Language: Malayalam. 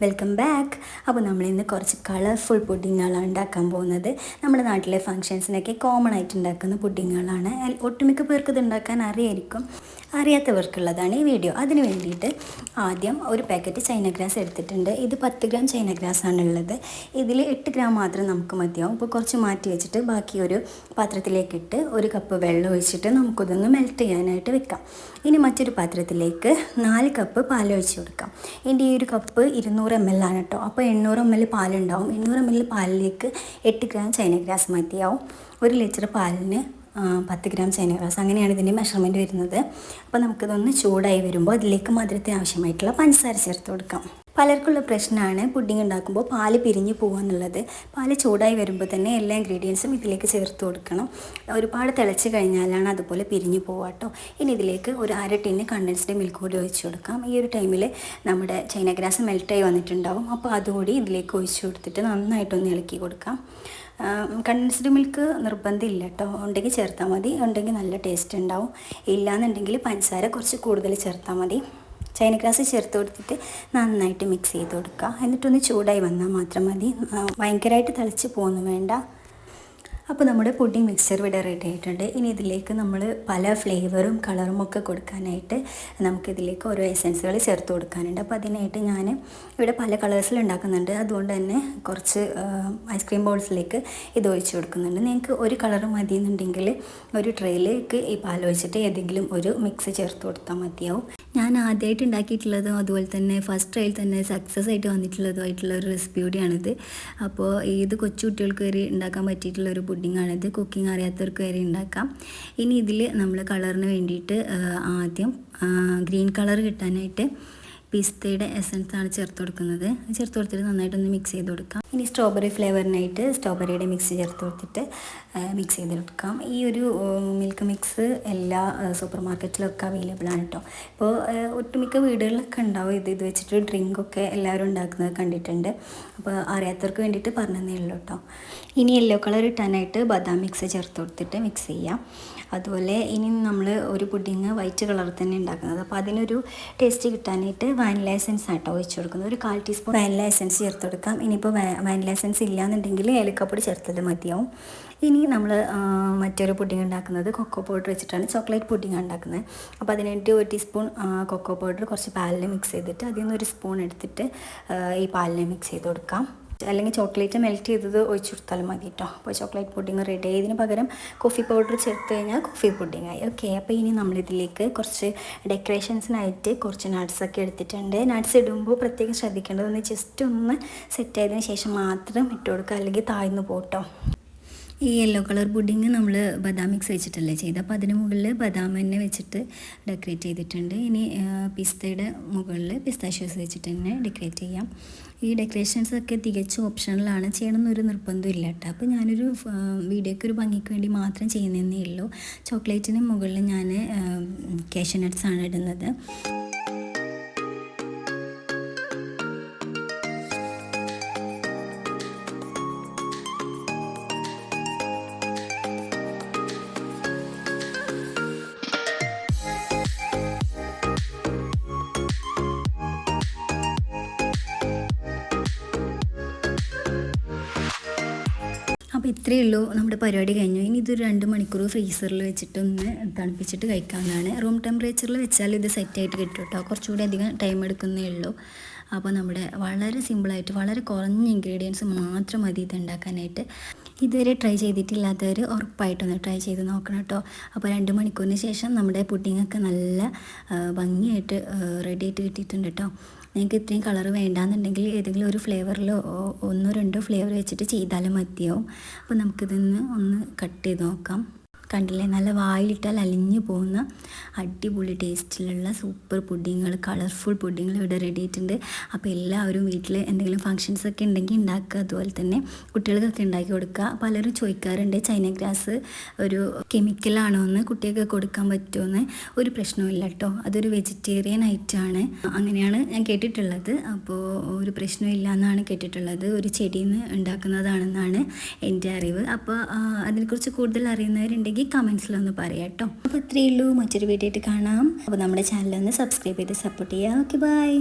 Welcome back. അപ്പോൾ നമ്മളിന്ന് കുറച്ച് കളർഫുൾ പുഡിങ്ങുകളാണ് ഉണ്ടാക്കാൻ പോകുന്നത്. നമ്മുടെ നാട്ടിലെ ഫങ്ഷൻസിനൊക്കെ കോമൺ ആയിട്ട് ഉണ്ടാക്കുന്ന പുഡിങ്ങുകളാണ്. ഒട്ടുമിക്ക പേർക്ക് ഇത് ഉണ്ടാക്കാൻ അറിയായിരിക്കും, അറിയാത്തവർക്കുള്ളതാണ് ഈ വീഡിയോ. അതിന് വേണ്ടിയിട്ട് ആദ്യം ഒരു പാക്കറ്റ് ചൈന ഗ്രാസ് എടുത്തിട്ടുണ്ട്. ഇത് 10 ഗ്രാം ചൈന ഗ്രാസ് ആണുള്ളത്. ഇതിൽ 8 ഗ്രാം മാത്രം നമുക്ക് മതിയാവും. ഇപ്പോൾ കുറച്ച് മാറ്റി വെച്ചിട്ട് ബാക്കി ഒരു പാത്രത്തിലേക്കിട്ട് 1 കപ്പ് വെള്ളം ഒഴിച്ചിട്ട് നമുക്കിതൊന്ന് മെൽറ്റ് ചെയ്യാനായിട്ട് വെക്കാം. ഇനി മറ്റൊരു പാത്രത്തിലേക്ക് 4 കപ്പ് പാൽ ഒഴിച്ച് കൊടുക്കാം. എൻ്റെ ഈ ഒരു കപ്പ് 200 ml ആണ് കേട്ടോ. അപ്പോൾ 800 ml പാലുണ്ടാവും. 800 ml പാലിലേക്ക് 8 ഗ്രാം ചൈന ഗ്രാസ് മതിയാവും. 1 ലിറ്റർ പാലിന് 10 ഗ്രാം ചൈന ഗ്രാസ്, അങ്ങനെയാണ് ഇതിൻ്റെ മെഷർമെൻറ്റ് വരുന്നത്. അപ്പോൾ നമുക്കിതൊന്ന് ചൂടായി വരുമ്പോൾ അതിലേക്ക് മധുരത്തിന് ആവശ്യമായിട്ടുള്ള പഞ്ചസാര ചേർത്ത് കൊടുക്കാം. പലർക്കുള്ള പ്രശ്നമാണ് പുഡിംഗ് ഉണ്ടാക്കുമ്പോൾ പാല് പിരിഞ്ഞു പോകുക. പാല് ചൂടായി വരുമ്പോൾ തന്നെ എല്ലാ ഇൻഗ്രീഡിയൻസും ഇതിലേക്ക് ചേർത്ത് കൊടുക്കണം. ഒരുപാട് തിളച്ച് കഴിഞ്ഞാലാണ് അതുപോലെ പിരിഞ്ഞു പോകുക കേട്ടോ. ഇനി ഇതിലേക്ക് ഒരു 1/2 ടിന്ന് കണ്ടൻസ്ഡ് മിൽക്ക് കൂടി ഒഴിച്ച് കൊടുക്കാം. ഈ ഒരു ടൈമിൽ നമ്മുടെ ചൈന ഗ്രാസ് മെൽറ്റായി വന്നിട്ടുണ്ടാവും. അപ്പോൾ അതുകൂടി ഇതിലേക്ക് ഒഴിച്ച് കൊടുത്തിട്ട് നന്നായിട്ടൊന്ന് ഇളക്കി കൊടുക്കാം. കണ്ടൻസ്ഡ് മിൽക്ക് നിർബന്ധമില്ല കേട്ടോ, ഉണ്ടെങ്കിൽ ചേർത്താൽ മതി. ഉണ്ടെങ്കിൽ നല്ല ടേസ്റ്റ് ഉണ്ടാവും. ഇല്ലയെന്നുണ്ടെങ്കിൽ പഞ്ചസാര കുറച്ച് കൂടുതൽ ചേർത്താൽ മതി. ചൈന ഗ്രാസ് ചേർത്ത് കൊടുത്തിട്ട് നന്നായിട്ട് മിക്സ് ചെയ്ത് കൊടുക്കുക. എന്നിട്ടൊന്ന് ചൂടായി വന്നാൽ മാത്രം മതി. ഭയങ്കരമായിട്ട് തിളച്ച് പോകുന്നു വേണ്ട. അപ്പോൾ നമ്മുടെ പുഡിംഗ് മിക്സ്ചർ ഇവിടെ റെഡി ആയിട്ടുണ്ട്. ഇനി ഇതിലേക്ക് നമ്മൾ പല ഫ്ലേവറും കളറും ഒക്കെ കൊടുക്കാനായിട്ട് നമുക്കിതിലേക്ക് ഓരോ എസൻസുകൾ ചേർത്ത് കൊടുക്കാനുണ്ട്. അപ്പോൾ അതിനായിട്ട് ഞാൻ ഇവിടെ പല കളേഴ്സിൽ ഉണ്ടാക്കുന്നുണ്ട്. അതുകൊണ്ട് തന്നെ കുറച്ച് ഐസ്ക്രീം ബോൾസിലേക്ക് ഇത് ഒഴിച്ച് കൊടുക്കുന്നുണ്ട്. നിങ്ങൾക്ക് ഒരു കളർ മതി എന്നുണ്ടെങ്കിൽ ഒരു ട്രേയിലേക്ക് ഈ പാൽ ഒഴിച്ചിട്ട് ഏതെങ്കിലും ഒരു മിക്സ് ചേർത്ത് കൊടുത്താൽ മതിയാവും. ഞാൻ ആദ്യമായിട്ട് ഉണ്ടാക്കിയിട്ടുള്ളതും അതുപോലെ തന്നെ ഫസ്റ്റ് ട്രയൽ തന്നെ സക്സസ് ആയിട്ട് വന്നിട്ടുള്ളതുമായിട്ടുള്ള ഒരു റെസിപ്പി കൂടിയാണിത്. അപ്പോൾ ഇത് കൊച്ചു കുട്ടികൾക്ക് വരെ ഉണ്ടാക്കാൻ പറ്റിയിട്ടുള്ളൊരു പുഡിങ്ങാണിത്. കുക്കിംഗ് അറിയാത്തവർക്ക് വരെ ഉണ്ടാക്കാം. ഇനി ഇതിൽ നമ്മൾ കളറിന് വേണ്ടിയിട്ട് ആദ്യം ഗ്രീൻ കളർ കിട്ടാനായിട്ട് പിസ്തയുടെ എസൻസ് ആണ് ചേർത്ത് കൊടുക്കുന്നത്. ചേർത്ത് കൊടുത്തിട്ട് നന്നായിട്ടൊന്ന് മിക്സ് ചെയ്ത് കൊടുക്കാം. ഇനി സ്ട്രോബെറി ഫ്ലേവറിനായിട്ട് സ്ട്രോബെറിയുടെ മിക്സ് ചേർത്ത് കൊടുത്തിട്ട് മിക്സ് ചെയ്തെടുക്കാം. ഈ ഒരു മിൽക്ക് മിക്സ് എല്ലാ സൂപ്പർ മാർക്കറ്റിലൊക്കെ അവൈലബിൾ ആണ് കേട്ടോ. ഇപ്പോൾ ഒട്ടുമിക്ക വീടുകളിലൊക്കെ ഉണ്ടാവും. ഇത് വെച്ചിട്ട് ഡ്രിങ്കൊക്കെ എല്ലാവരും ഉണ്ടാക്കുന്നത് കണ്ടിട്ടുണ്ട്. അപ്പോൾ അറിയാത്തവർക്ക് വേണ്ടിയിട്ട് പറഞ്ഞതേ ഉള്ളൂ കേട്ടോ. ഇനി യെല്ലോ കളർ ഇട്ടാനായിട്ട് ബദാം മിക്സ് ചേർത്ത് കൊടുത്തിട്ട് മിക്സ് ചെയ്യാം. അതുപോലെ ഇനി നമ്മൾ ഒരു പുഡിങ് വൈറ്റ് കളറിൽ തന്നെ ഉണ്ടാക്കുന്നത്. അപ്പോൾ അതിനൊരു ടേസ്റ്റ് കിട്ടാനായിട്ട് വാനില എസൻസ് ആട്ടോ ഒഴിച്ച് കൊടുക്കുന്നത്. ഒരു 1/4 ടീസ്പൂൺ വാനില എസൻസ് ചേർത്ത് കൊടുക്കാം. ഇനിയിപ്പോൾ വാനില എസൻസ് ഇല്ലാന്നുണ്ടെങ്കിൽ ഏലക്കപ്പൊടി ചേർത്തത് മതിയാവും. ഇനി നമ്മൾ മറ്റൊരു പുഡിങ് ഉണ്ടാക്കുന്നത് കൊക്കോ പൗഡർ വെച്ചിട്ടാണ്. ചോക്ലേറ്റ് പുഡിങ് ഉണ്ടാക്കുന്നത്. അപ്പോൾ അതിനായിട്ട് 1 ടീസ്പൂൺ കൊക്കോ പൗഡർ കുറച്ച് പാലിൽ മിക്സ് ചെയ്തിട്ട് അതിൽ നിന്ന് 1 സ്പൂൺ എടുത്തിട്ട് ഈ പാലിൽ മിക്സ് ചെയ്ത് കൊടുക്കാം. അല്ലെങ്കിൽ ചോക്ലേറ്റ് മെൽറ്റ് ചെയ്തത് ഒഴിച്ചു കൊടുത്താലും മതി കേട്ടോ. അപ്പോൾ ചോക്ലേറ്റ് പുഡിങ് റെഡി ആയി. ഇതിന് പകരം കോഫി പൗഡർ ചേർത്ത് കഴിഞ്ഞാൽ കോഫി പുഡിങ് ആയി. ഓക്കെ, അപ്പോൾ ഇനി നമ്മളിതിലേക്ക് കുറച്ച് ഡെക്കറേഷൻസിനായിട്ട് കുറച്ച് നട്ട്സൊക്കെ എടുത്തിട്ടുണ്ട്. നട്ട്സ് ഇടുമ്പോൾ പ്രത്യേകം ശ്രദ്ധിക്കേണ്ടതൊന്ന് ജസ്റ്റ് ഒന്ന് സെറ്റ് ആയതിനു ശേഷം മാത്രം ഇട്ട് കൊടുക്കുക, അല്ലെങ്കിൽ താഴ്ന്നു പോട്ടോ. ഈ യെല്ലോ കളർ പുഡിങ് നമ്മൾ ബദാം മിക്സ് വെച്ചിട്ടല്ലേ ചെയ്ത്. അപ്പോൾ അതിന് മുകളിൽ ബദാം തന്നെ വെച്ചിട്ട് ഡെക്കറേറ്റ് ചെയ്തിട്ടുണ്ട്. ഇനി പിസ്തയുടെ മുകളിൽ പിസ്താഷ്യൂസ് വെച്ചിട്ട് തന്നെ ഡെക്കറേറ്റ് ചെയ്യാം. ഈ ഡെക്കറേഷൻസൊക്കെ തികച്ചും ഓപ്ഷണലാണ്, ചെയ്യണമെന്നൊരു നിർബന്ധമില്ല കേട്ടോ. അപ്പോൾ ഞാനൊരു വീഡിയോയ്ക്ക് ഒരു ഭംഗിക്ക് വേണ്ടി മാത്രം ചെയ്യുന്നതേ ഉള്ളൂ. ചോക്ലേറ്റിന് മുകളിൽ ഞാൻ കാഷ്യൂ നട്ട്സാണ് ഇടുന്നത്. അപ്പോൾ ഇത്രയേ ഉള്ളൂ, നമ്മുടെ പരിപാടി കഴിഞ്ഞു. ഇനി ഇതൊരു 2 മണിക്കൂർ ഫ്രീസറിൽ വെച്ചിട്ടൊന്ന് തണുപ്പിച്ചിട്ട് കഴിക്കാവുന്നതാണ്. റൂം ടെമ്പറേച്ചറിൽ വെച്ചാൽ ഇത് സെറ്റായിട്ട് കിട്ടും കേട്ടോ. കുറച്ചുകൂടി അധികം ടൈം എടുക്കുന്നേ ഉള്ളൂ. അപ്പോൾ നമ്മുടെ വളരെ സിമ്പിളായിട്ട് വളരെ കുറഞ്ഞ ഇൻഗ്രീഡിയൻസ് മാത്രം മതി ഇത് ഉണ്ടാക്കാനായിട്ട്. ഇതുവരെ ട്രൈ ചെയ്തിട്ടില്ലാത്തവർ ഉറപ്പായിട്ടൊന്ന് ട്രൈ ചെയ്ത് നോക്കണം കേട്ടോ. അപ്പോൾ 2 മണിക്കൂറിന് ശേഷം നമ്മുടെ പുഡിങ്ങൊക്കെ നല്ല ഭംഗിയായിട്ട് റെഡി ആയിട്ട് കിട്ടിയിട്ടുണ്ട് കേട്ടോ. നിങ്ങൾക്ക് ഇത്രയും കളർ വേണ്ടാന്നുണ്ടെങ്കിൽ ഏതെങ്കിലും ഒരു ഫ്ലേവറിലോ 1-2 ഫ്ലേവർ വെച്ചിട്ട് ചെയ്താലും മതിയാവും. അപ്പോൾ നമുക്കിതൊന്ന് കട്ട് ചെയ്ത് നോക്കാം. കണ്ടില്ലേ, നല്ല വായിലിട്ടാൽ അലിഞ്ഞു പോകുന്ന അടിപൊളി ടേസ്റ്റിലുള്ള സൂപ്പർ പുഡിങ്ങുകൾ, കളർഫുൾ പുഡിങ്ങുകൾ ഇവിടെ റെഡി ആയിട്ടുണ്ട്. അപ്പോൾ എല്ലാവരും വീട്ടിൽ എന്തെങ്കിലും ഫങ്ഷൻസൊക്കെ ഉണ്ടെങ്കിൽ ഉണ്ടാക്കുക. അതുപോലെ തന്നെ കുട്ടികൾക്കൊക്കെ ഉണ്ടാക്കി കൊടുക്കുക. പലരും ചോദിക്കാറുണ്ട് ചൈന ഗ്രാസ് ഒരു കെമിക്കലാണോ എന്ന്, കുട്ടികൾക്ക് കൊടുക്കാൻ പറ്റുമെന്ന്. ഒരു പ്രശ്നമില്ല കേട്ടോ, അതൊരു വെജിറ്റേറിയൻ ഐറ്റമാണ്. അങ്ങനെയാണ് ഞാൻ കേട്ടിട്ടുള്ളത്. അപ്പോൾ ഒരു പ്രശ്നമില്ല എന്നാണ് കേട്ടിട്ടുള്ളത്. ഒരു ചെടിയിൽ നിന്ന് ഉണ്ടാക്കുന്നതാണെന്നാണ് എൻ്റെ അറിവ്. അപ്പോൾ അതിനെക്കുറിച്ച് കൂടുതൽ അറിയുന്നവരുണ്ടെങ്കിൽ കമൻസിലൊന്ന് പറയാം കേട്ടോ. അപ്പോൾ ഇത്രയേ ഉള്ളൂ, മറ്റൊരു വീഡിയോ ആയിട്ട് കാണാം. അപ്പോൾ നമ്മുടെ ചാനലൊന്ന് സബ്സ്ക്രൈബ് ചെയ്ത് സപ്പോർട്ട് ചെയ്യുക. Okay, by.